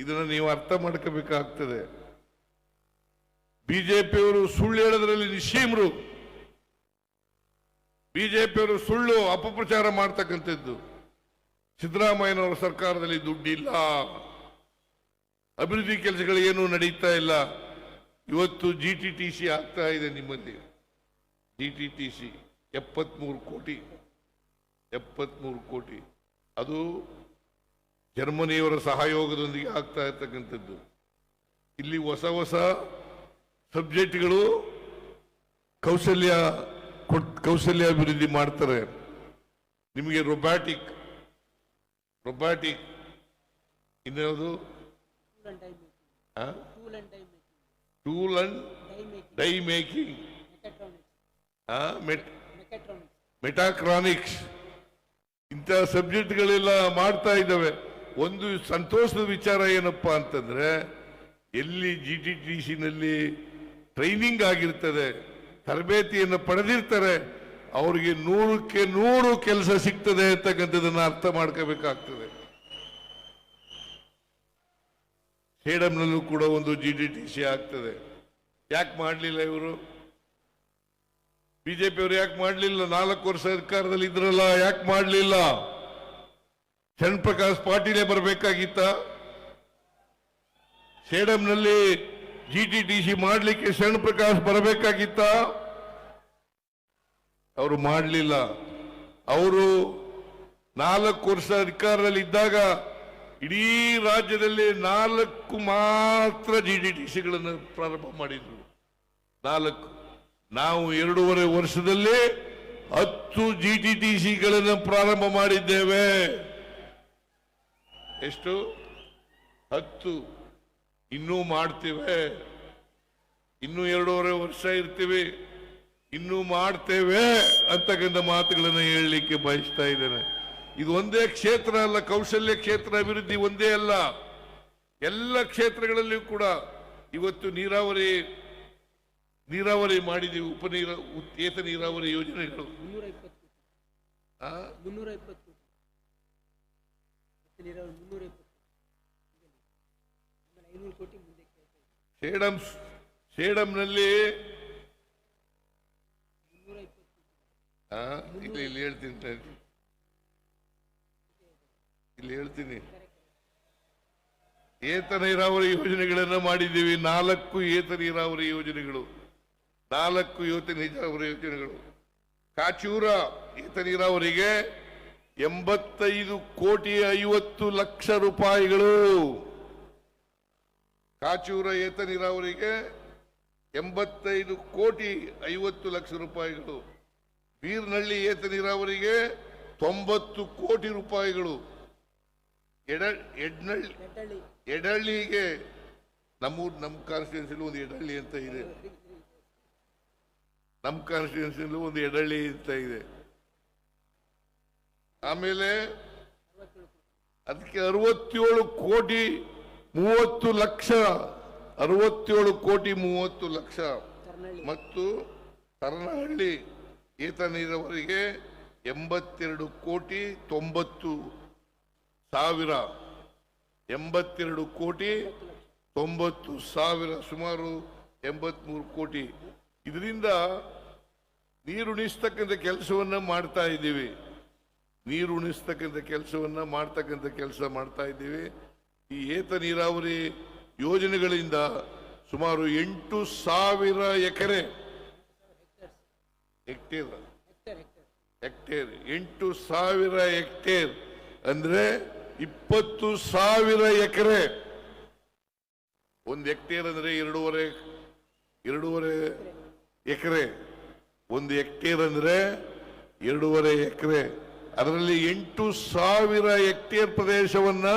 ಇದನ್ನ ನೀವು ಅರ್ಥ ಮಾಡ್ಕೋಬೇಕಾಗ್ತದೆ. ಬಿಜೆಪಿಯವರು ಸುಳ್ಳು ಹೇಳೋದ್ರಲ್ಲಿ ನಿಶ್ಚೀಮರು. ಬಿಜೆಪಿಯವರು ಸುಳ್ಳು ಅಪಪ್ರಚಾರ ಮಾಡ್ತಕ್ಕಂಥದ್ದು. ಸಿದ್ದರಾಮಯ್ಯನವರ ಸರ್ಕಾರದಲ್ಲಿ ದುಡ್ಡಿಲ್ಲ, ಅಭಿವೃದ್ಧಿ ಕೆಲಸಗಳು ಏನು ನಡೀತಾ ಇಲ್ಲ. ಇವತ್ತು GTTC ಆಗ್ತಾ ಇದೆ ನಿಮ್ಮಲ್ಲಿ. GTTC 73 ಕೋಟಿ ಅದು ಜರ್ಮನಿಯವರ ಸಹಯೋಗದೊಂದಿಗೆ ಆಗ್ತಾ ಇರ್ತಕ್ಕಂಥದ್ದು. ಇಲ್ಲಿ ಹೊಸ ಸಬ್ಜೆಕ್ಟ್ಗಳು ಕೌಶಲ್ಯ ಅಭಿವೃದ್ಧಿ ಮಾಡ್ತಾರೆ. ನಿಮಗೆ ರೊಬ್ಯಾಟಿಕ್ ಇನ್ಯಾವುದು ಟೂಲ್ ಅಂಡ್ ಡೈ ಮೇಕಿಂಗ್, ಮೆಟಾಕ್ರಾನಿಕ್ಸ್, ಇಂಥ ಸಬ್ಜೆಕ್ಟ್ಗಳೆಲ್ಲ ಮಾಡ್ತಾ ಇದ್ದಾವೆ. ಒಂದು ಸಂತೋಷದ ವಿಚಾರ ಏನಪ್ಪಾ ಅಂತಂದ್ರೆ, ಎಲ್ಲಿ GTTC ನಲ್ಲಿ ಟ್ರೈನಿಂಗ್ ಆಗಿರ್ತದೆ, ತರಬೇತಿಯನ್ನು ಪಡೆದಿರ್ತಾರೆ, ಅವರಿಗೆ 100ಕ್ಕೆ 100 ಕೆಲಸ ಸಿಗ್ತದೆ ಅಂತಕ್ಕಂಥದ್ದನ್ನ ಅರ್ಥ ಮಾಡ್ಕೋಬೇಕಾಗ್ತದೆ. ಸೇಡಂನಲ್ಲೂ ಕೂಡ ಒಂದು GTTC ಆಗ್ತದೆ. ಯಾಕೆ ಮಾಡಲಿಲ್ಲ ಇವರು? ಬಿಜೆಪಿಯವರು ಯಾಕೆ ಮಾಡಲಿಲ್ಲ? 4 ವರ್ಷ ಅಧಿಕಾರದಲ್ಲಿ ಇದ್ರಲ್ಲ, ಯಾಕೆ ಮಾಡಲಿಲ್ಲ? ಚರಣ್ ಪ್ರಕಾಶ್ ಪಾಟೀಲೇ ಬರಬೇಕಾಗಿತ್ತ? ಸೇಡಂನಲ್ಲಿ GTTC ಮಾಡಲಿಕ್ಕೆ ಚರಣ್ ಪ್ರಕಾಶ್ ಬರಬೇಕಾಗಿತ್ತ? ಅವರು ಮಾಡಲಿಲ್ಲ. ಅವರು 4 ವರ್ಷ ಅಧಿಕಾರದಲ್ಲಿ ಇದ್ದಾಗ ಇಡೀ ರಾಜ್ಯದಲ್ಲಿ 4 ಮಾತ್ರ GTTCಗಳನ್ನು ಪ್ರಾರಂಭ ಮಾಡಿದ್ರು. 4. ನಾವು 2.5 ವರ್ಷದಲ್ಲಿ 10 GTTCಗಳನ್ನು ಪ್ರಾರಂಭ ಮಾಡಿದ್ದೇವೆ. ಎಷ್ಟು? 10. ಇನ್ನೂ ಮಾಡ್ತೇವೆ. ಇನ್ನೂ 2.5 ವರ್ಷ ಇರ್ತೀವಿ, ಇನ್ನೂ ಮಾಡ್ತೇವೆ ಅಂತಕ್ಕಂಥ ಮಾತುಗಳನ್ನು ಹೇಳಲಿಕ್ಕೆ ಬಯಸ್ತಾ ಇದ್ದೇನೆ. ಇದು ಒಂದೇ ಕ್ಷೇತ್ರ ಅಲ್ಲ, ಕೌಶಲ್ಯ ಕ್ಷೇತ್ರ ಅಭಿವೃದ್ಧಿ ಒಂದೇ ಅಲ್ಲ, ಎಲ್ಲ ಕ್ಷೇತ್ರಗಳಲ್ಲಿಯೂ ಕೂಡ ಇವತ್ತು ನೀರಾವರಿ ಮಾಡಿದೀವಿ. ಏತ ನೀರಾವರಿ ಯೋಜನೆಗಳು 320. ಸೇಡಂನಲ್ಲಿ ಇಲ್ಲಿ ಹೇಳ್ತೀನಿ, ಏತ ನೀರಾವರಿ ಯೋಜನೆಗಳನ್ನು ಮಾಡಿದ್ದೀವಿ. 4 ಏತ ನೀರಾವರಿ ಯೋಜನೆಗಳು, 4 ಏತ ನೀರಾವರಿ ಯೋಜನೆಗಳು. ಕಾಚೂರ ಏತ ನೀರಾವರಿಗೆ 85,50,00,000 ರೂಪಾಯಿಗಳು. ಕಾಚೂರ ಏತ ನೀರಾವರಿಗೆ 85,50,00,000 ರೂಪಾಯಿಗಳು. ಬೀರ್ನಹಳ್ಳಿ ಏತ ನೀರಾವರಿಗೆ 90 ಕೋಟಿ ರೂಪಾಯಿಗಳು. ಎಡಳ್ಳಿಗೆ ನಮ್ಮ ಕಾನ್ಸ್ಟಿಟ್ಯೂನ್ಸಿಲಿ ಒಂದು ಎಡಳ್ಳಿ ಅಂತ ಇದೆ. ನಮ್ಮ ಕಾನ್ಸ್ಟಿಟ್ಯೂನ್ಸಿಲಿ ಒಂದು ಎಡಳ್ಳಿ ಅಂತ ಇದೆ. ಆಮೇಲೆ ಅದಕ್ಕೆ 67 ಕೋಟಿ 30 ಲಕ್ಷ, 67 ಕೋಟಿ 30 ಲಕ್ಷ. ಮತ್ತು ತರನಹಳ್ಳಿ ಏತ ನೀರಾವರಿಗೆ 82 ಕೋಟಿ 90 ಸಾವಿರ, 82 ಕೋಟಿ 90 ಸಾವಿರ, ಸುಮಾರು 83 ಕೋಟಿ. ಇದರಿಂದ ನೀರುಣಿಸ್ತಕ್ಕಂಥ ಕೆಲಸವನ್ನ ಮಾಡ್ತಾ ಇದ್ದೀವಿ. ಕೆಲಸ ಮಾಡ್ತಾ ಇದ್ದೀವಿ. ಈ ಏತ ನೀರಾವರಿ ಯೋಜನೆಗಳಿಂದ ಸುಮಾರು 8,000 ಎಕರೆ ಹೆಕ್ಟೇರ್ 8,000 ಹೆಕ್ಟೇರ್ ಅಂದ್ರೆ 20,000 ಎಕರೆ. 1 ಹೆಕ್ಟೇರ್ ಅಂದ್ರೆ 2.5 ಎಕರೆ. 1 ಹೆಕ್ಟೇರ್ ಅಂದ್ರೆ 2.5 ಎಕರೆ. ಅದರಲ್ಲಿ 8,000 ಹೆಕ್ಟೇರ್ ಪ್ರದೇಶವನ್ನ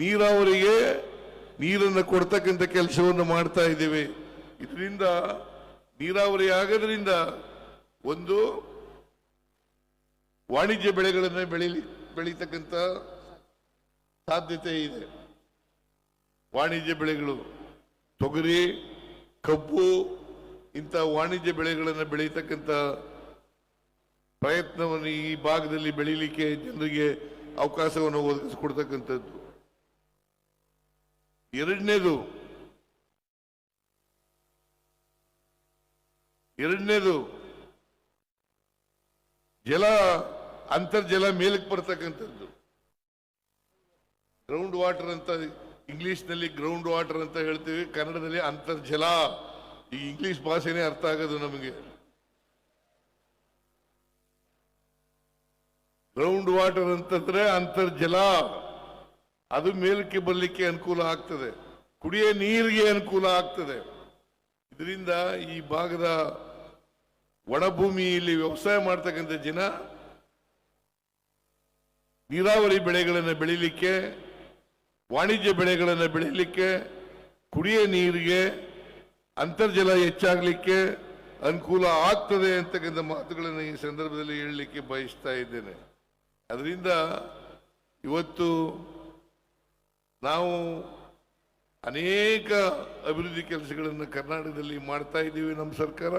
ನೀರಾವರಿಗೆ ನೀರನ್ನು ಕೊಡ್ತಕ್ಕಂಥ ಕೆಲಸವನ್ನು ಮಾಡ್ತಾ ಇದ್ದೇವೆ. ಇದರಿಂದ ನೀರಾವರಿ ಆಗೋದ್ರಿಂದ ಒಂದು ವಾಣಿಜ್ಯ ಬೆಳೆಗಳನ್ನು ಬೆಳೀತಕ್ಕಂಥ ಸಾಧ್ಯತೆ ಇದೆ. ವಾಣಿಜ್ಯ ಬೆಳೆಗಳು ತೊಗರಿ, ಕಬ್ಬು ಇಂಥ ವಾಣಿಜ್ಯ ಬೆಳೆಗಳನ್ನು ಬೆಳೀತಕ್ಕಂಥ ಪ್ರಯತ್ನವನ್ನು ಈ ಭಾಗದಲ್ಲಿ ಬೆಳೀಲಿಕ್ಕೆ ಜನರಿಗೆ ಅವಕಾಶವನ್ನು ಒದಗಿಸಿಕೊಡ್ತಕ್ಕಂಥದ್ದು. ಎರಡನೇದು ಜಲ ಅಂತರ್ಜಲ ಮೇಲಕ್ಕೆ ಬರ್ತಕ್ಕಂಥದ್ದು ಗ್ರೌಂಡ್ ವಾಟರ್ ಅಂತ ಇಂಗ್ಲಿಷ್ನಲ್ಲಿ ಗ್ರೌಂಡ್ ವಾಟರ್ ಅಂತ ಹೇಳ್ತೀವಿ, ಕನ್ನಡದಲ್ಲಿ ಅಂತರ್ಜಲ. ಈ ಇಂಗ್ಲಿಷ್ ಭಾಷೆನೇ ಅರ್ಥ ಆಗೋದು ನಮಗೆ. ಗ್ರೌಂಡ್ ವಾಟರ್ ಅಂತಂದ್ರೆ ಅಂತರ್ಜಲ, ಅದು ಮೇಲಕ್ಕೆ ಬರಲಿಕ್ಕೆ ಅನುಕೂಲ ಆಗ್ತದೆ, ಕುಡಿಯೋ ನೀರಿಗೆ ಅನುಕೂಲ ಆಗ್ತದೆ. ಇದರಿಂದ ಈ ಭಾಗದ ಒಣಭೂಮಿಯಲ್ಲಿ ವ್ಯವಸಾಯ ಮಾಡ್ತಕ್ಕಂಥ ಜನ ನೀರಾವರಿ ಬೆಳೆಗಳನ್ನು ಬೆಳೀಲಿಕ್ಕೆ, ವಾಣಿಜ್ಯ ಬೆಳೆಗಳನ್ನು ಬೆಳೀಲಿಕ್ಕೆ, ಕುಡಿಯೋ ನೀರಿಗೆ, ಅಂತರ್ಜಲ ಹೆಚ್ಚಾಗಲಿಕ್ಕೆ ಅನುಕೂಲ ಆಗ್ತದೆ ಅಂತಕ್ಕಂಥ ಮಾತುಗಳನ್ನು ಈ ಸಂದರ್ಭದಲ್ಲಿ ಹೇಳಲಿಕ್ಕೆ ಬಯಸ್ತಾ ಇದ್ದೇನೆ. ಅದರಿಂದ ಇವತ್ತು ನಾವು ಅನೇಕ ಅಭಿವೃದ್ಧಿ ಕೆಲಸಗಳನ್ನು ಕರ್ನಾಟಕದಲ್ಲಿ ಮಾಡ್ತಾ ಇದ್ದೀವಿ. ನಮ್ಮ ಸರ್ಕಾರ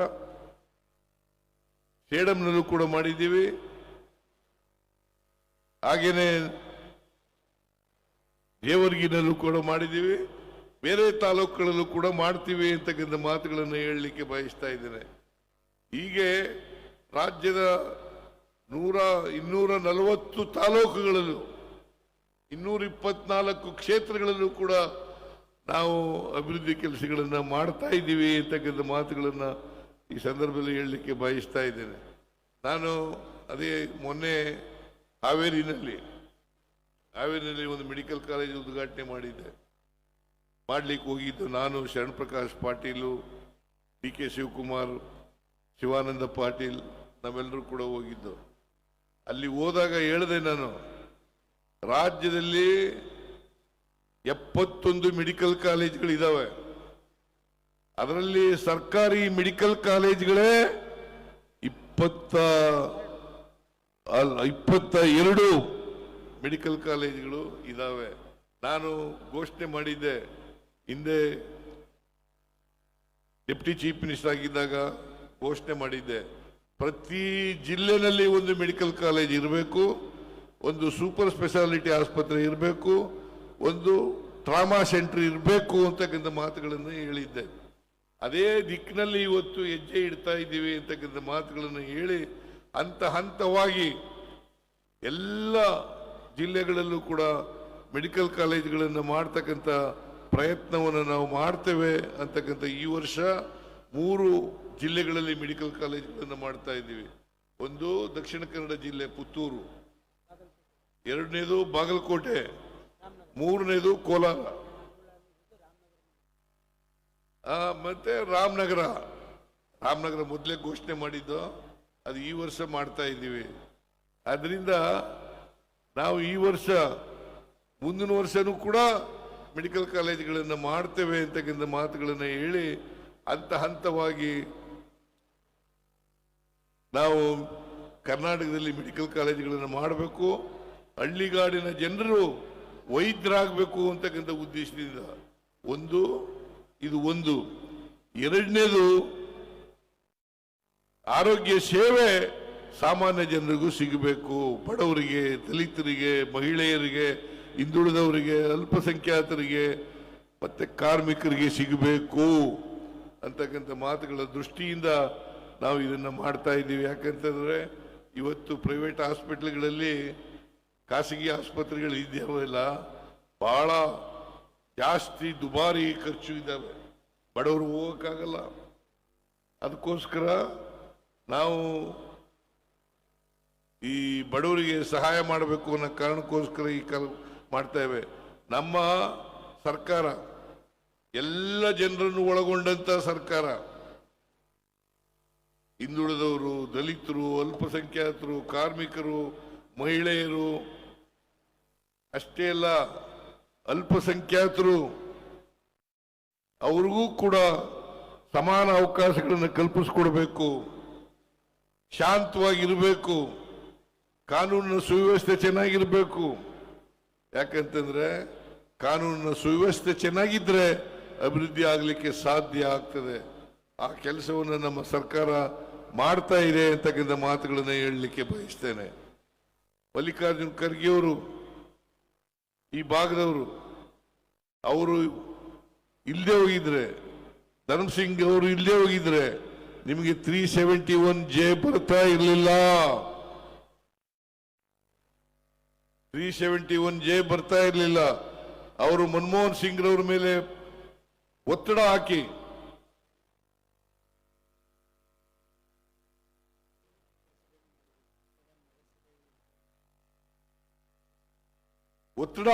ಸೇಡಂನಲ್ಲೂ ಕೂಡ ಮಾಡಿದ್ದೀವಿ, ಹಾಗೇನೆ ಜೇವರ್ಗಿನಲ್ಲೂ ಕೂಡ ಮಾಡಿದ್ದೀವಿ, ಬೇರೆ ತಾಲೂಕುಗಳಲ್ಲೂ ಕೂಡ ಮಾಡ್ತೀವಿ ಅಂತಕ್ಕಂಥ ಮಾತುಗಳನ್ನು ಹೇಳಲಿಕ್ಕೆ ಬಯಸ್ತಾ ಇದ್ದೇನೆ. ಹೀಗೆ ರಾಜ್ಯದ 240 ತಾಲೂಕುಗಳಲ್ಲೂ 224 ಕ್ಷೇತ್ರಗಳಲ್ಲೂ ಕೂಡ ನಾವು ಅಭಿವೃದ್ಧಿ ಕೆಲಸಗಳನ್ನು ಮಾಡ್ತಾ ಇದ್ದೀವಿ ಅಂತಕ್ಕಂಥ ಮಾತುಗಳನ್ನು ಈ ಸಂದರ್ಭದಲ್ಲಿ ಹೇಳಲಿಕ್ಕೆ ಬಯಸ್ತಾ ಇದ್ದೇನೆ. ನಾನು ಅದೇ ಮೊನ್ನೆ ಹಾವೇರಿನಲ್ಲಿ ಒಂದು ಮೆಡಿಕಲ್ ಕಾಲೇಜ್ ಉದ್ಘಾಟನೆ ಮಾಡ್ಲಿಕ್ಕೆ ಹೋಗಿದ್ದು. ನಾನು, ಶರಣ್ ಪ್ರಕಾಶ್ ಪಾಟೀಲು, ಡಿ ಕೆ ಶಿವಕುಮಾರ್, ಶಿವಾನಂದ ಪಾಟೀಲ್, ನಾವೆಲ್ಲರೂ ಕೂಡ ಹೋಗಿದ್ದು. ಅಲ್ಲಿ ಹೋದಾಗ ಹೇಳಿದೆ ನಾನು, ರಾಜ್ಯದಲ್ಲಿ 71 ಮೆಡಿಕಲ್ ಕಾಲೇಜ್ಗಳಿದ್ದಾವೆ, ಅದರಲ್ಲಿ ಸರ್ಕಾರಿ ಮೆಡಿಕಲ್ ಕಾಲೇಜ್ಗಳೇ 22 ಮೆಡಿಕಲ್ ಕಾಲೇಜ್ಗಳು ಇದಾವೆ. ನಾನು ಘೋಷಣೆ ಮಾಡಿದ್ದೆ, ಹಿಂದೆ ಡೆಪ್ಟಿ ಚೀಫ್ ಮಿನಿಸ್ಟರ್ ಆಗಿದ್ದಾಗ ಘೋಷಣೆ ಮಾಡಿದ್ದೆ, ಪ್ರತಿ ಜಿಲ್ಲೆನಲ್ಲಿ ಒಂದು ಮೆಡಿಕಲ್ ಕಾಲೇಜ್ ಇರಬೇಕು, ಒಂದು ಸೂಪರ್ ಸ್ಪೆಷಾಲಿಟಿ ಆಸ್ಪತ್ರೆ ಇರಬೇಕು, ಒಂದು ಟ್ರಾಮಾ ಸೆಂಟರ್ ಇರಬೇಕು ಅಂತಕ್ಕಂಥ ಮಾತುಗಳನ್ನು ಹೇಳಿದ್ದೆ. ಅದೇ ದಿಕ್ಕಿನಲ್ಲಿ ಇವತ್ತು ಹೆಜ್ಜೆ ಇಡ್ತಾ ಇದ್ದೀವಿ ಅಂತಕ್ಕಂಥ ಮಾತುಗಳನ್ನು ಹೇಳಿ ಹಂತವಾಗಿ ಎಲ್ಲ ಜಿಲ್ಲೆಗಳಲ್ಲೂ ಕೂಡ ಮೆಡಿಕಲ್ ಕಾಲೇಜ್ಗಳನ್ನು ಮಾಡ್ತಕ್ಕಂಥ ಪ್ರಯತ್ನವನ್ನು ನಾವು ಮಾಡ್ತೇವೆ ಅಂತಕ್ಕಂಥ ಈ ವರ್ಷ 3 ಜಿಲ್ಲೆಗಳಲ್ಲಿ ಮೆಡಿಕಲ್ ಕಾಲೇಜ್ಗಳನ್ನು ಮಾಡ್ತಾ ಇದ್ದೀವಿ. ಒಂದು ದಕ್ಷಿಣ ಕನ್ನಡ ಜಿಲ್ಲೆ ಪುತ್ತೂರು, ಎರಡನೇದು ಬಾಗಲಕೋಟೆ, ಮೂರನೇದು ಕೋಲಾರ, ಮತ್ತೆ ರಾಮನಗರ ಮೊದಲೇ ಘೋಷಣೆ ಮಾಡಿದ್ದು, ಅದು ಈ ವರ್ಷ ಮಾಡ್ತಾ ಇದ್ದೀವಿ. ಆದ್ರಿಂದ ನಾವು ಈ ವರ್ಷ ಮುಂದಿನ ವರ್ಷನೂ ಕೂಡ ಮೆಡಿಕಲ್ ಕಾಲೇಜ್ಗಳನ್ನು ಮಾಡ್ತೇವೆ ಅಂತಕ್ಕಂಥ ಮಾತುಗಳನ್ನು ಹೇಳಿ ಹಂತವಾಗಿ ನಾವು ಕರ್ನಾಟಕದಲ್ಲಿ ಮೆಡಿಕಲ್ ಕಾಲೇಜ್ಗಳನ್ನು ಮಾಡಬೇಕು, ಹಳ್ಳಿಗಾಡಿನ ಜನರು ವೈದ್ಯರಾಗಬೇಕು ಅಂತಕ್ಕಂಥ ಉದ್ದೇಶದಿಂದ ಇದು ಎರಡನೇದು ಆರೋಗ್ಯ ಸೇವೆ ಸಾಮಾನ್ಯ ಜನರಿಗೂ ಸಿಗಬೇಕು, ಬಡವರಿಗೆ, ದಲಿತರಿಗೆ, ಮಹಿಳೆಯರಿಗೆ, ಹಿಂದುಳಿದವರಿಗೆ, ಅಲ್ಪಸಂಖ್ಯಾತರಿಗೆ ಮತ್ತೆ ಕಾರ್ಮಿಕರಿಗೆ ಸಿಗಬೇಕು ಅಂತಕ್ಕಂಥ ಮಾತುಗಳ ದೃಷ್ಟಿಯಿಂದ ನಾವು ಇದನ್ನು ಮಾಡ್ತಾ ಇದ್ದೀವಿ. ಯಾಕಂತಂದ್ರೆ ಇವತ್ತು ಪ್ರೈವೇಟ್ ಹಾಸ್ಪಿಟಲ್ಗಳಲ್ಲಿ, ಖಾಸಗಿ ಆಸ್ಪತ್ರೆಗಳು ಇದೆಯಲ್ಲ, ಬಹಳ ಜಾಸ್ತಿ ದುಬಾರಿ ಖರ್ಚು ಇದ್ದಾವೆ, ಬಡವರು ಹೋಗೋಕ್ಕಾಗಲ್ಲ. ಅದಕ್ಕೋಸ್ಕರ ನಾವು ಈ ಬಡವರಿಗೆ ಸಹಾಯ ಮಾಡಬೇಕು ಅನ್ನೋ ಕಾರಣಕ್ಕೋಸ್ಕರ ಈ ಮಾಡ್ತೇವೆ. ನಮ್ಮ ಸರ್ಕಾರ ಎಲ್ಲ ಜನರನ್ನು ಒಳಗೊಂಡಂತ ಸರ್ಕಾರ, ಹಿಂದುಳಿದವರು, ದಲಿತರು, ಅಲ್ಪಸಂಖ್ಯಾತರು, ಕಾರ್ಮಿಕರು, ಮಹಿಳೆಯರು, ಅಷ್ಟೇ ಅಲ್ಲ ಅಲ್ಪಸಂಖ್ಯಾತರು, ಅವ್ರಿಗೂ ಕೂಡ ಸಮಾನ ಅವಕಾಶಗಳನ್ನು ಕಲ್ಪಿಸಿಕೊಡ್ಬೇಕು, ಶಾಂತವಾಗಿರಬೇಕು, ಕಾನೂನಿನ ಸುವ್ಯವಸ್ಥೆ ಚೆನ್ನಾಗಿರಬೇಕು. ಯಾಕಂತಂದ್ರೆ ಕಾನೂನಿನ ಸುವ್ಯವಸ್ಥೆ ಚೆನ್ನಾಗಿದ್ರೆ ಅಭಿವೃದ್ಧಿ ಆಗಲಿಕ್ಕೆ ಸಾಧ್ಯ ಆಗ್ತದೆ. ಆ ಕೆಲಸವನ್ನು ನಮ್ಮ ಸರ್ಕಾರ ಮಾಡ್ತಾ ಇದೆ ಅಂತಕ್ಕಂಥ ಮಾತುಗಳನ್ನು ಹೇಳಲಿಕ್ಕೆ ಬಯಸ್ತೇನೆ. ಮಲ್ಲಿಕಾರ್ಜುನ್ ಖರ್ಗೆ ಅವರು ಈ ಭಾಗದವರು, ಅವರು ಇಲ್ಲದೆ ಹೋಗಿದ್ರೆ, ಧರ್ಮ್ ಸಿಂಗ್ ಅವರು ಇಲ್ಲದೆ ಹೋಗಿದ್ರೆ ನಿಮಗೆ 371J ಬರ್ತಾ ಇರಲಿಲ್ಲ. 371J ಬರ್ತಾ ಇರಲಿಲ್ಲ. ಅವರು ಮನಮೋಹನ್ ಸಿಂಗ್ ರವರ ಮೇಲೆ ಒತ್ತಡ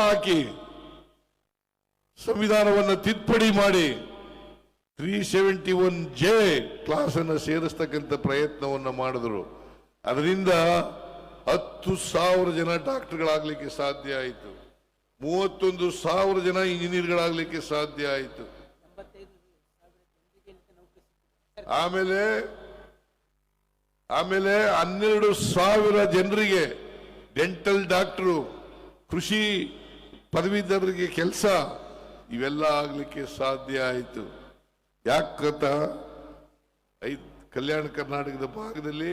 ಹಾಕಿ ಸಂವಿಧಾನವನ್ನು ತಿದ್ದುಪಡಿ ಮಾಡಿ 371J ಕ್ಲಾಸ್ ಅನ್ನು ಸೇರಿಸ್ತಕ್ಕಂಥ ಪ್ರಯತ್ನವನ್ನು ಮಾಡಿದ್ರು. ಅದರಿಂದ 10,000 ಜನ ಡಾಕ್ಟರ್ಗಳಾಗಲಿಕ್ಕೆ ಸಾಧ್ಯ ಆಯಿತು. 31,000 ಜನ ಇಂಜಿನಿಯರ್ಗಳಾಗಲಿಕ್ಕೆ ಸಾಧ್ಯ ಆಯಿತು. ಆಮೇಲೆ 12,000 ಜನರಿಗೆ ಡೆಂಟಲ್ ಡಾಕ್ಟರು, ಕೃಷಿ ಪದವೀಧರರಿಗೆ ಕೆಲಸ, ಇವೆಲ್ಲ ಆಗ್ಲಿಕ್ಕೆ ಸಾಧ್ಯ ಆಯಿತು. ಯಾಕಂತ ಕಲ್ಯಾಣ ಕರ್ನಾಟಕದ ಭಾಗದಲ್ಲಿ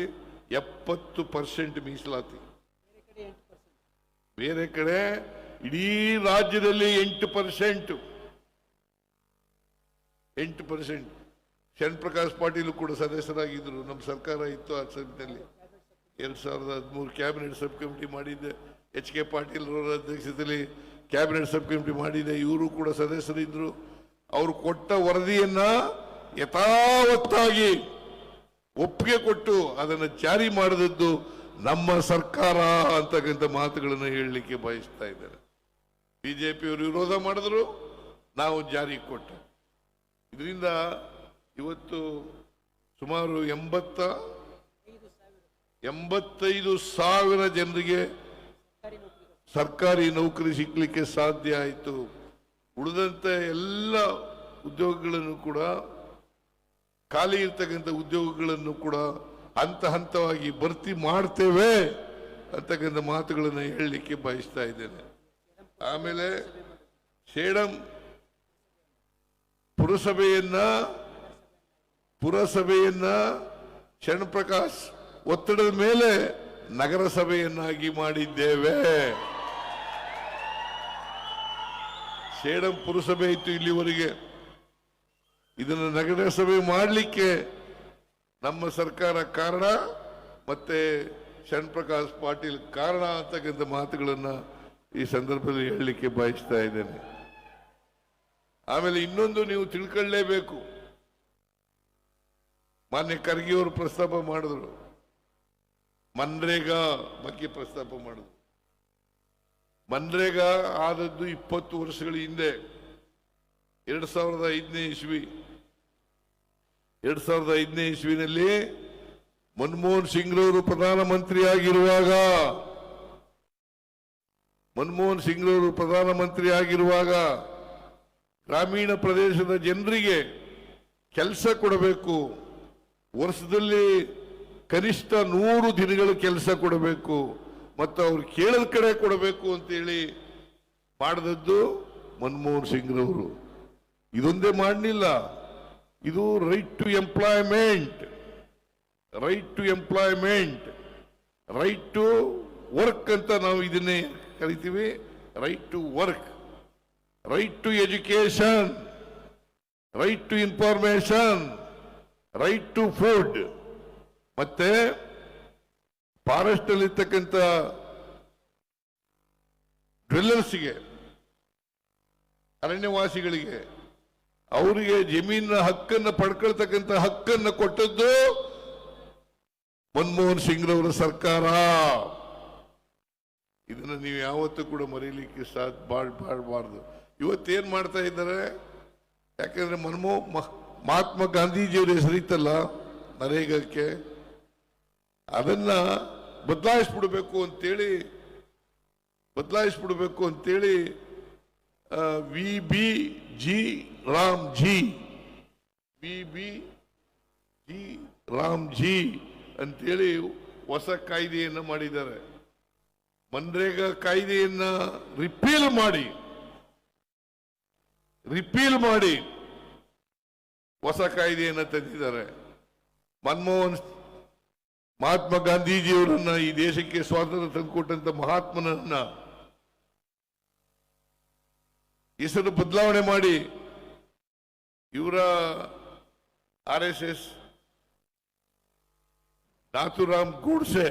70% ಮೀಸಲಾತಿ, ಬೇರೆ ಕಡೆ ಇಡೀ ರಾಜ್ಯದಲ್ಲಿ 8%. ಶರಣ್ ಪ್ರಕಾಶ್ ಪಾಟೀಲ್ ಕೂಡ ಸದಸ್ಯರಾಗಿದ್ದರು. ನಮ್ಮ ಸರ್ಕಾರ ಇತ್ತು ಆ ಸಮಯದಲ್ಲಿ. 2013 ಕ್ಯಾಬಿನೆಟ್ ಸಬ್ ಕಮಿಟಿ ಮಾಡಿದ್ದೆ. HK ಪಾಟೀಲ್ ಅವರ ಅಧ್ಯಕ್ಷತೆಯಲ್ಲಿ ಕ್ಯಾಬಿನೆಟ್ ಸಬ್ ಕಮಿಟಿ ಮಾಡಿದೆ. ಇವರು ಕೂಡ ಸದಸ್ಯರಿದ್ರು. ಅವರು ಕೊಟ್ಟ ವರದಿಯನ್ನ ಯಥಾವತ್ತಾಗಿ ಒಪ್ಪಿಗೆ ಕೊಟ್ಟು ಅದನ್ನು ಜಾರಿ ಮಾಡಿದದ್ದು ನಮ್ಮ ಸರ್ಕಾರ ಅಂತಕ್ಕಂಥ ಮಾತುಗಳನ್ನು ಹೇಳಲಿಕ್ಕೆ ಬಯಸ್ತಾ ಇದ್ದಾರೆ. ಬಿಜೆಪಿಯವರು ವಿರೋಧ ಮಾಡಿದ್ರು, ನಾವು ಜಾರಿ ಕೊಟ್ಟ. ಇದರಿಂದ ಇವತ್ತು ಸುಮಾರು 85,000 ಜನರಿಗೆ ಸರ್ಕಾರಿ ನೌಕರಿ ಸಿಗ್ಲಿಕ್ಕೆ ಸಾಧ್ಯ ಆಯಿತು. ಉಳಿದಂತೆ ಎಲ್ಲ ಉದ್ಯೋಗಗಳನ್ನು ಕೂಡ, ಖಾಲಿ ಇರ್ತಕ್ಕಂಥ ಉದ್ಯೋಗಗಳನ್ನು ಕೂಡ ಹಂತ ಹಂತವಾಗಿ ಭರ್ತಿ ಮಾಡ್ತೇವೆ ಅಂತಕ್ಕಂಥ ಮಾತುಗಳನ್ನು ಹೇಳಲಿಕ್ಕೆ ಬಯಸ್ತಾ ಇದ್ದೇನೆ. ಆಮೇಲೆ ಸೇಡಂ ಪುರಸಭೆಯನ್ನ ಶರಣ್ ಪ್ರಕಾಶ್ ಒತ್ತಡದ ಮೇಲೆ ನಗರಸಭೆಯನ್ನಾಗಿ ಮಾಡಿದ್ದೇವೆ. ಸೇಡಂ ಪುರಸಭೆ ಇತ್ತು ಇಲ್ಲಿವರೆಗೆ. ಇದನ್ನು ನಗರಸಭೆ ಮಾಡಲಿಕ್ಕೆ ನಮ್ಮ ಸರ್ಕಾರ ಕಾರಣ, ಮತ್ತೆ ಶರಣ್ ಪ್ರಕಾಶ್ ಪಾಟೀಲ್ ಕಾರಣ ಅಂತಕ್ಕಂಥ ಮಾತುಗಳನ್ನು ಈ ಸಂದರ್ಭದಲ್ಲಿ ಹೇಳಲಿಕ್ಕೆ ಬಯಸ್ತಾ ಇದ್ದೇನೆ. ಆಮೇಲೆ ಇನ್ನೊಂದು ನೀವು ತಿಳ್ಕೊಳ್ಳೇಬೇಕು. ಮಾನ್ಯ ಖರ್ಗೆ ಅವರು ಪ್ರಸ್ತಾಪ ಮಾಡಿದ್ರು, ಮನ್ರೇಗಾ ಬಗ್ಗೆ ಪ್ರಸ್ತಾಪ ಮಾಡಿದ್ರು. ಮನ್ರೇಗಾ ಆದದ್ದು 20 ವರ್ಷಗಳ ಹಿಂದೆ, 2005ನೇ ಇಸ್ವಿ. 2005ನೇ ಇಸ್ವಿನಲ್ಲಿ ಮನಮೋಹನ್ ಸಿಂಗ್ ರವರು ಪ್ರಧಾನಮಂತ್ರಿ ಆಗಿರುವಾಗ ಗ್ರಾಮೀಣ ಪ್ರದೇಶದ ಜನರಿಗೆ ಕೆಲಸ ಕೊಡಬೇಕು, ವರ್ಷದಲ್ಲಿ ಕನಿಷ್ಠ 100 ದಿನಗಳು ಕೆಲಸ ಕೊಡಬೇಕು ಮತ್ತು ಅವ್ರು ಕೇಳದ ಕಡೆ ಕೊಡಬೇಕು ಅಂತೇಳಿ ಮಾಡಿದದ್ದು ಮನಮೋಹನ್ ಸಿಂಗ್ ರವರು. ಇದೊಂದೇ ಮಾಡಲಿಲ್ಲ, ಇದು right to employment, right to work ಅಂತ ನಾವು ಇದನ್ನೇ ಕರಿತೀವಿ. Right to work, right to education, right to information, right to food, ಮತ್ತೆ ಫಾರೆಸ್ಟ್ ಅಲ್ಲಿ ಇರ್ತಕ್ಕಂಥ ಡ್ವೆಲ್ಲರ್ಸ್ಗೆ, ಅರಣ್ಯವಾಸಿಗಳಿಗೆ, ಅವರಿಗೆ ಜಮೀನಿನ ಹಕ್ಕನ್ನು ಪಡ್ಕೊಳ್ತಕ್ಕಂಥ ಹಕ್ಕನ್ನು ಕೊಟ್ಟದ್ದು ಮನಮೋಹನ್ ಸಿಂಗ್ ರವರ ಸರ್ಕಾರ. ಇದನ್ನು ನೀವು ಯಾವತ್ತೂ ಕೂಡ ಮರೀಲಿಕ್ಕೆ ಮಾಡಬಾರ್ದು. ಇವತ್ತೇನ್ ಮಾಡ್ತಾ ಇದ್ದಾರೆ, ಯಾಕಂದ್ರೆ ಮಹಾತ್ಮ ಗಾಂಧೀಜಿಯವರ ಹೆಸರಿತ್ತಲ್ಲ ನರೇಗಾಕ್ಕೆ, ಅದನ್ನ ಬದಲಾಯಿಸ್ಬಿಡ್ಬೇಕು ಅಂತೇಳಿ VBG ರಾಮ್ಜಿ ಅಂತೇಳಿ ಹೊಸ ಕಾಯ್ದೆಯನ್ನು ಮಾಡಿದ್ದಾರೆ. ಮನ್ರೇಗಾ ಕಾಯ್ದೆಯನ್ನ ರಿಪೀಲ್ ಮಾಡಿ ಹೊಸ ಕಾಯ್ದೆಯನ್ನು ತಂದಿದ್ದಾರೆ. ಮಹಾತ್ಮ ಗಾಂಧೀಜಿಯವರನ್ನ, ಈ ದೇಶಕ್ಕೆ ಸ್ವಾತಂತ್ರ್ಯ ತಂದುಕೊಟ್ಟಂತ ಮಹಾತ್ಮನನ್ನ ಹೆಸರು ಬದಲಾವಣೆ ಮಾಡಿ ಇವರ RSS ನಾಥುರಾಮ್ ಗೋಡ್ಸೆ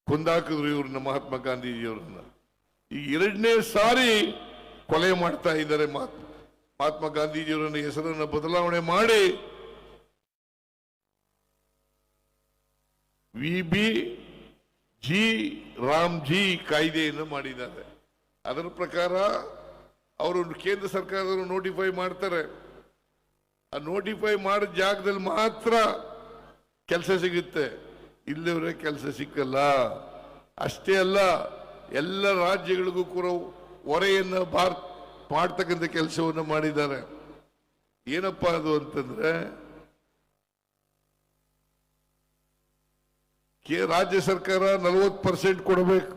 ಕೊಂದಾಕಿದ್ರು ಇವ್ರನ್ನ, ಮಹಾತ್ಮ ಗಾಂಧೀಜಿಯವರನ್ನ. ಈ ಎರಡನೇ ಸಾರಿ ಕೊಲೆ ಮಾಡ್ತಾ ಇದ್ದಾರೆ. ಮಹಾತ್ಮ ಗಾಂಧೀಜಿಯವರನ್ನ ಹೆಸರನ್ನ ಬದಲಾವಣೆ ಮಾಡಿ VBG ರಾಮ್ಜಿ ಕಾಯ್ದೆಯನ್ನು ಮಾಡಿದ್ದಾರೆ. ಅದರ ಪ್ರಕಾರ ಅವರು ಕೇಂದ್ರ ಸರ್ಕಾರದವರು ನೋಟಿಫೈ ಮಾಡ್ತಾರೆ. ಆ ನೋಟಿಫೈ ಮಾಡಿದ ಜಾಗದಲ್ಲಿ ಮಾತ್ರ ಕೆಲಸ ಸಿಗುತ್ತೆ, ಇಲ್ಲಿವರೆ ಕೆಲಸ ಸಿಕ್ಕಲ್ಲ. ಅಷ್ಟೇ ಅಲ್ಲ, ಎಲ್ಲ ರಾಜ್ಯಗಳಿಗೂ ಕೂಡ ಹೊರೆಯನ್ನ ಮಾಡ್ತಕ್ಕಂಥ ಕೆಲಸವನ್ನು ಮಾಡಿದ್ದಾರೆ. ಏನಪ್ಪಾ ಅದು ಅಂತಂದ್ರೆ, ರಾಜ್ಯ ಸರ್ಕಾರ 40% ಕೊಡಬೇಕು,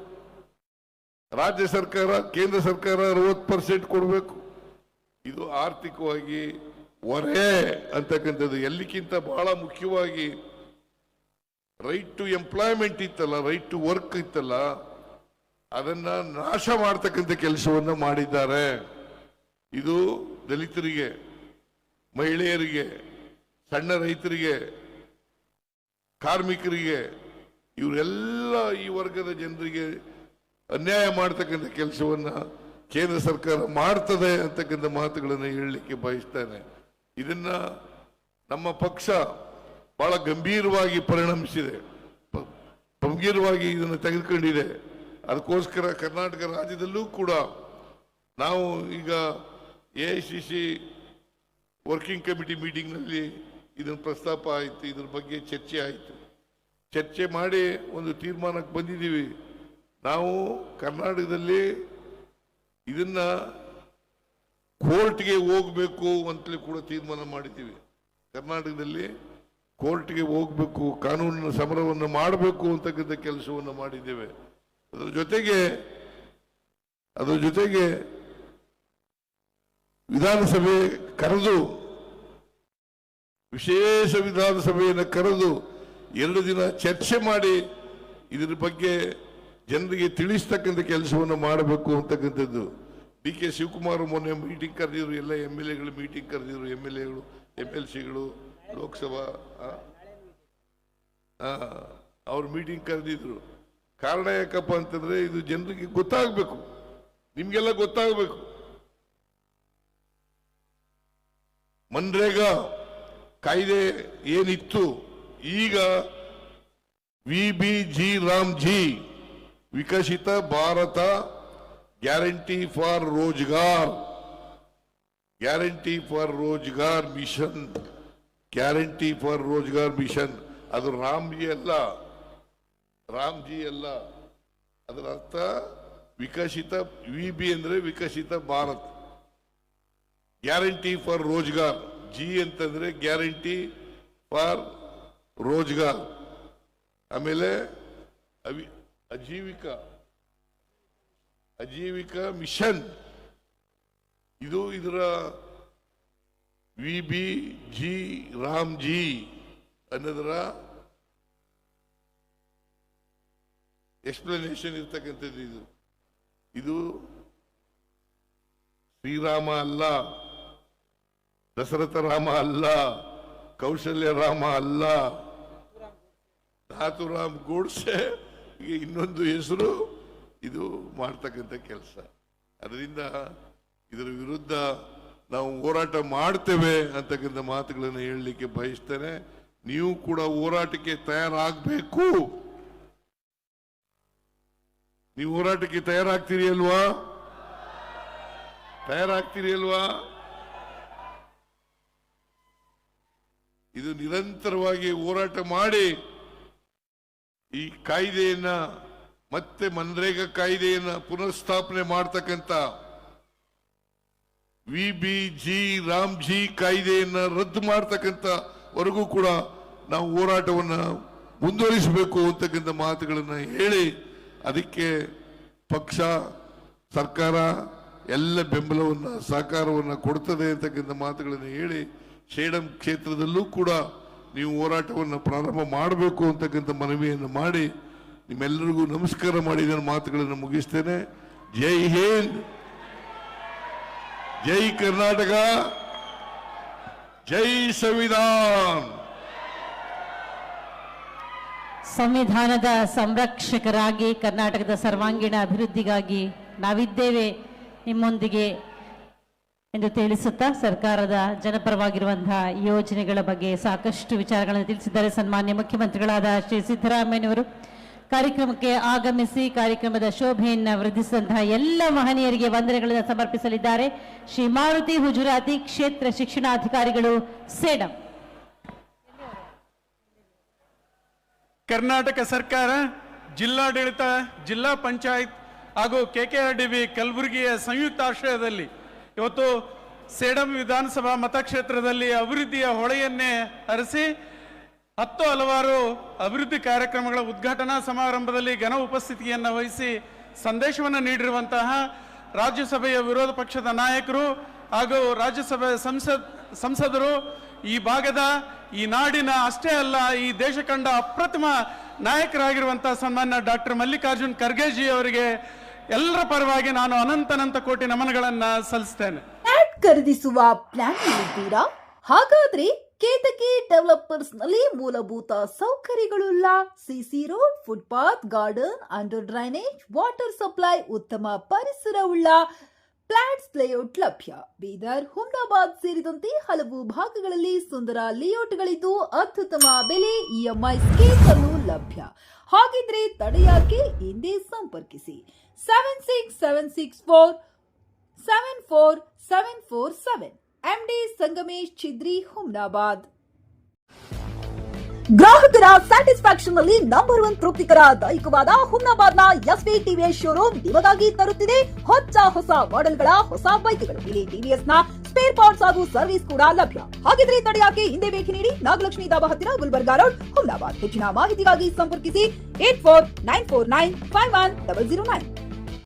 ರಾಜ್ಯ ಸರ್ಕಾರ ಕೇಂದ್ರ ಸರ್ಕಾರ 60% ಕೊಡಬೇಕು. ಇದು ಆರ್ಥಿಕವಾಗಿ ಹೊರೆ ಅಂತಕ್ಕಂಥದ್ದು. ಎಲ್ಲಿಗಿಂತ ಬಹಳ ಮುಖ್ಯವಾಗಿ ರೈಟ್ ಟು ಎಂಪ್ಲಾಯ್ಮೆಂಟ್ ಇತ್ತಲ್ಲ, ರೈಟ್ ಟು ವರ್ಕ್ ಇತ್ತಲ್ಲ, ಅದನ್ನ ನಾಶ ಮಾಡ್ತಕ್ಕಂಥ ಕೆಲಸವನ್ನ ಮಾಡಿದ್ದಾರೆ. ಇದು ದಲಿತರಿಗೆ, ಮಹಿಳೆಯರಿಗೆ, ಸಣ್ಣ ರೈತರಿಗೆ, ಕಾರ್ಮಿಕರಿಗೆ, ಇವರೆಲ್ಲ ಈ ವರ್ಗದ ಜನರಿಗೆ ಅನ್ಯಾಯ ಮಾಡ್ತಕ್ಕಂಥ ಕೆಲಸವನ್ನ ಕೇಂದ್ರ ಸರ್ಕಾರ ಮಾಡ್ತದೆ ಅಂತಕ್ಕಂಥ ಮಾತುಗಳನ್ನು ಹೇಳಲಿಕ್ಕೆ ಬಯಸ್ತೇನೆ. ಇದನ್ನ ನಮ್ಮ ಪಕ್ಷ ಬಹಳ ಗಂಭೀರವಾಗಿ ಪರಿಣಮಿಸಿದೆ, ಗಂಭೀರವಾಗಿ ಇದನ್ನು ತೆಗೆದುಕೊಂಡಿದೆ. ಅದಕ್ಕೋಸ್ಕರ ಕರ್ನಾಟಕ ರಾಜ್ಯದಲ್ಲೂ ಕೂಡ ನಾವು ಈಗ AICC ವರ್ಕಿಂಗ್ ಕಮಿಟಿ ಮೀಟಿಂಗ್ನಲ್ಲಿ ಇದನ್ನು ಪ್ರಸ್ತಾಪ ಆಯಿತು, ಇದ್ರ ಬಗ್ಗೆ ಚರ್ಚೆ ಆಯಿತು. ಚರ್ಚೆ ಮಾಡಿ ಒಂದು ತೀರ್ಮಾನಕ್ಕೆ ಬಂದಿದ್ದೀವಿ. ನಾವು ಕರ್ನಾಟಕದಲ್ಲಿ ಇದನ್ನ ಕೋರ್ಟ್ಗೆ ಹೋಗಬೇಕು ಅಂತಲೇ ಕೂಡ ತೀರ್ಮಾನ ಮಾಡಿದ್ದೀವಿ. ಕರ್ನಾಟಕದಲ್ಲಿ ಕೋರ್ಟ್ಗೆ ಹೋಗಬೇಕು, ಕಾನೂನಿನ ಸಮರವನ್ನು ಮಾಡಬೇಕು ಅಂತಕ್ಕಂಥ ಕೆಲಸವನ್ನು ಮಾಡಿದ್ದೇವೆ. ಅದರ ಜೊತೆಗೆ ವಿಧಾನಸಭೆ ಕರೆದು, ವಿಶೇಷ ವಿಧಾನಸಭೆಯನ್ನು ಕರೆದು 2 ದಿನ ಚರ್ಚೆ ಮಾಡಿ ಇದರ ಬಗ್ಗೆ ಜನರಿಗೆ ತಿಳಿಸ್ತಕ್ಕಂಥ ಕೆಲಸವನ್ನು ಮಾಡಬೇಕು ಅಂತಕ್ಕಂಥದ್ದು. DK ಶಿವಕುಮಾರ್ ಮೊನ್ನೆ ಮೀಟಿಂಗ್ ಕರೆದಿದ್ರು, ಎಲ್ಲ MLA ಗಳು ಮೀಟಿಂಗ್ ಕರೆದಿದ್ರು, MLA ಗಳು, MLC ಗಳು, ಲೋಕಸಭಾ ಅವ್ರ ಮೀಟಿಂಗ್ ಕರೆದಿದ್ರು. ಕಾರಣ ಯಾಕಪ್ಪ ಅಂತಂದ್ರೆ, ಇದು ಜನರಿಗೆ ಗೊತ್ತಾಗಬೇಕು, ನಿಮ್ಗೆಲ್ಲ ಗೊತ್ತಾಗಬೇಕು. ಮನ್ರೇಗಾ ಕಾಯ್ದೆ ಏನಿತ್ತು, ಈಗ VBG Ramji Viksit Bharat guarantee for rozgar, guarantee for rozgar mission, guarantee for rozgar mission. ಅದು ರಾಮ್ಜಿ ಅಲ್ಲ, ಅದರ ಅರ್ಥ ವಿಕಸಿತ, VB ಅಂದ್ರೆ Viksit Bharat, guarantee for rozgar, G ಅಂತಂದ್ರೆ ಗ್ಯಾರಂಟಿ ಫಾರ್ ರೋಜ್ಗಾರ್, ಆಮೇಲೆ ಅಜೀವಿಕ ಮಿಷನ್. ಇದು ಇದರ VBG ರಾಮ್ಜಿ ಅನ್ನೋದರ ಎಕ್ಸ್ಪ್ಲನೇಷನ್ ಇರ್ತಕ್ಕಂಥದ್ದು. ಇದು ಶ್ರೀರಾಮ ಅಲ್ಲ, ದಶರಥ ರಾಮ ಅಲ್ಲ, ಕೌಶಲ್ಯ ರಾಮ ಅಲ್ಲ, ನಾಥುರಾಮ್ ಗೋಡ್ಸೆ ಇನ್ನೊಂದು ಹೆಸರು ಇದು ಮಾಡ್ತಕ್ಕಂಥ ಕೆಲಸ. ಅದರಿಂದ ಇದರ ವಿರುದ್ಧ ನಾವು ಹೋರಾಟ ಮಾಡ್ತೇವೆ ಅಂತಕ್ಕಂಥ ಮಾತುಗಳನ್ನು ಹೇಳಲಿಕ್ಕೆ ಬಯಸ್ತೇನೆ. ನೀವು ಕೂಡ ಹೋರಾಟಕ್ಕೆ ತಯಾರಾಗಬೇಕು. ನೀವು ಹೋರಾಟಕ್ಕೆ ತಯಾರಾಗ್ತೀರಿ ಅಲ್ವಾ? ಇದು ನಿರಂತರವಾಗಿ ಹೋರಾಟ ಮಾಡಿ ಈ ಕಾಯ್ದೆಯನ್ನ, ಮತ್ತೆ ಮನ್ರೇಗಾ ಕಾಯ್ದೆಯನ್ನ ಪುನರ್ಸ್ಥಾಪನೆ ಮಾಡ್ತಕ್ಕಂಥ VBG ರಾಮ್ಜಿ ಕಾಯ್ದೆಯನ್ನ ರದ್ದು ಮಾಡ್ತಕ್ಕಂಥ ವರೆಗೂ ಕೂಡ ನಾವು ಹೋರಾಟವನ್ನ ಮುಂದುವರಿಸಬೇಕು ಅಂತಕ್ಕಂಥ ಮಾತುಗಳನ್ನ ಹೇಳಿ, ಅದಕ್ಕೆ ಪಕ್ಷ, ಸರ್ಕಾರ ಎಲ್ಲ ಬೆಂಬಲವನ್ನ, ಸಹಕಾರವನ್ನ ಕೊಡ್ತದೆ ಅಂತಕ್ಕಂಥ ಮಾತುಗಳನ್ನು ಹೇಳಿ, ಸೇಡಂ ಕ್ಷೇತ್ರದಲ್ಲೂ ಕೂಡ ನೀವು ಹೋರಾಟವನ್ನು ಪ್ರಾರಂಭ ಮಾಡಬೇಕು ಅಂತಕ್ಕಂಥ ಮನವಿಯನ್ನು ಮಾಡಿ ನಿಮ್ಮೆಲ್ಲರಿಗೂ ನಮಸ್ಕಾರ ಮಾಡಿ ನನ್ನ ಮಾತುಗಳನ್ನು ಮುಗಿಸ್ತೇನೆ. ಜೈ ಹಿಂದ್, ಜೈ ಕರ್ನಾಟಕ, ಜೈ ಸಂವಿಧಾನ. ಸಂವಿಧಾನದ ಸಂರಕ್ಷಕರಾಗಿ ಕರ್ನಾಟಕದ ಸರ್ವಾಂಗೀಣ ಅಭಿವೃದ್ಧಿಗಾಗಿ ನಾವಿದ್ದೇವೆ ನಿಮ್ಮೊಂದಿಗೆ ಎಂದು ತಿಳಿಸುತ್ತಾ ಸರ್ಕಾರದ ಜನಪರವಾಗಿರುವಂತಹ ಯೋಜನೆಗಳ ಬಗ್ಗೆ ಸಾಕಷ್ಟು ವಿಚಾರಗಳನ್ನು ತಿಳಿಸಿದ್ದಾರೆ ಸನ್ಮಾನ್ಯ ಮುಖ್ಯಮಂತ್ರಿಗಳಾದ ಶ್ರೀ ಸಿದ್ದರಾಮಯ್ಯನವರು. ಕಾರ್ಯಕ್ರಮಕ್ಕೆ ಆಗಮಿಸಿ ಕಾರ್ಯಕ್ರಮದ ಶೋಭೆಯನ್ನು ವೃದ್ಧಿಸಿದಂತಹ ಎಲ್ಲ ಮಹನೀಯರಿಗೆ ವಂದನೆಗಳನ್ನು ಸಮರ್ಪಿಸಲಿದ್ದಾರೆ ಶ್ರೀ ಮಾರುತಿ ಹುಜುರಾತಿ, ಕ್ಷೇತ್ರ ಶಿಕ್ಷಣಾಧಿಕಾರಿಗಳು, ಸೇಡಂ. ಕರ್ನಾಟಕ ಸರ್ಕಾರ, ಜಿಲ್ಲಾಡಳಿತ, ಜಿಲ್ಲಾ ಪಂಚಾಯತ್ ಹಾಗೂ KKRDB ಕಲಬುರಗಿಯ ಸಂಯುಕ್ತ ಆಶ್ರಯದಲ್ಲಿ ಇವತ್ತು ಸೇಡಂ ವಿಧಾನಸಭಾ ಮತಕ್ಷೇತ್ರದಲ್ಲಿ ಅಭಿವೃದ್ಧಿಯ ಹೊಳೆಯನ್ನೇ ಹರಿಸಿ ಹಲವಾರು ಅಭಿವೃದ್ಧಿ ಕಾರ್ಯಕ್ರಮಗಳ ಉದ್ಘಾಟನಾ ಸಮಾರಂಭದಲ್ಲಿ ಘನ ಉಪಸ್ಥಿತಿಯನ್ನು ವಹಿಸಿ ಸಂದೇಶವನ್ನು ನೀಡಿರುವಂತಹ ರಾಜ್ಯಸಭೆಯ ವಿರೋಧ ಪಕ್ಷದ ನಾಯಕರು ಹಾಗೂ ರಾಜ್ಯಸಭೆ ಸಂಸದರು, ಈ ಭಾಗದ, ಈ ನಾಡಿನ ಅಷ್ಟೇ ಅಲ್ಲ ಈ ದೇಶ ಕಂಡ ಅಪ್ರತಿಮ ನಾಯಕರಾಗಿರುವಂತಹ ಸನ್ಮಾನ್ಯ ಡಾಕ್ಟರ್ ಮಲ್ಲಿಕಾರ್ಜುನ್ ಖರ್ಗೆಜಿ ಅವರಿಗೆ ಎಲ್ಲರ ಪರವಾಗಿ ನಾನು ಅನಂತ ಕೋಟಿ ನಮನಗಳನ್ನ ಸಲ್ಲಿಸ್ತೇನೆ. ಖರೀದಿಸುವ ಪ್ಲಾನ್ ಇದ್ದೀರಾ? ಹಾಗಾದ್ರೆ ಕೇತಕಿ ಡೆವಲಪರ್ಸ್ ನಲ್ಲಿ ಮೂಲಭೂತ ಸೌಕರ್ಯಗಳುಳ್ಳ C C road, footpath, garden, under drainage, water supply, ಉತ್ತಮ ಪರಿಸರವುಳ್ಳ ಫ್ಲಾಟ್ಸ್ ಲೇಔಟ್ ಲಭ್ಯ. ಬೀದರ್, ಹುಮ್ನಾಬಾದ್ ಸೇರಿದಂತೆ ಹಲವು ಭಾಗಗಳಲ್ಲಿ ಸುಂದರ ಲೇಔಟ್ಗಳಿದ್ದು ಅತ್ಯುತ್ತಮ ಬೆಲೆ, EMI ಸ್ಕೀಮ್ ಅನ್ನು ಲಭ್ಯ. ಹಾಗಿದ್ರೆ ತಡೆಯಾಕೆ? ಹಿಂದೆ ಸಂಪರ್ಕಿಸಿ 7676474747 MD ಸಂಗಮೇಶ್ ಚಿದ್ರಿ, ಹುಮ್ನಾಬಾದ್. ಗ್ರಾಹಕರ ಸ್ಯಾಟಿಸ್ಫ್ಯಾಕ್ಷನ್ ನಲ್ಲಿ ನಂಬರ್ 1 ತೃಪ್ತಿಕರದಾಯಕವಾದ ಹುಮ್ನಾಬಾದ್ನ SV TVS ಶೋರೂಮ್ ನಿಮಗಾಗಿ ತರುತ್ತಿದೆ ಹೊಸ ಮಾಡೆಲ್ಗಳ ಹೊಸ ಬೈಕ್ಗಳು. ಇಲ್ಲಿ TVS ನ ಸ್ಪೇರ್ ಪಾರ್ಟ್ಸ್ ಹಾಗೂ ಸರ್ವಿಸ್ ಕೂಡ ಲಭ್ಯ. ಹಾಗಿದ್ರೆ ತಡೆಯಾಕೆ? ಹಿಂದೆ ಭೇಟಿ ನೀಡಿ, ನಾಗಲಕ್ಷ್ಮಿ ಧಾಬಾ ಹತ್ತಿರ, ಗುಲ್ಬರ್ಗಾ ರೋಡ್, ಹುಮ್ನಾಬಾದ್. ಹೆಚ್ಚಿನ ಮಾಹಿತಿಗಾಗಿ ಸಂಪರ್ಕಿಸಿ 8494951009.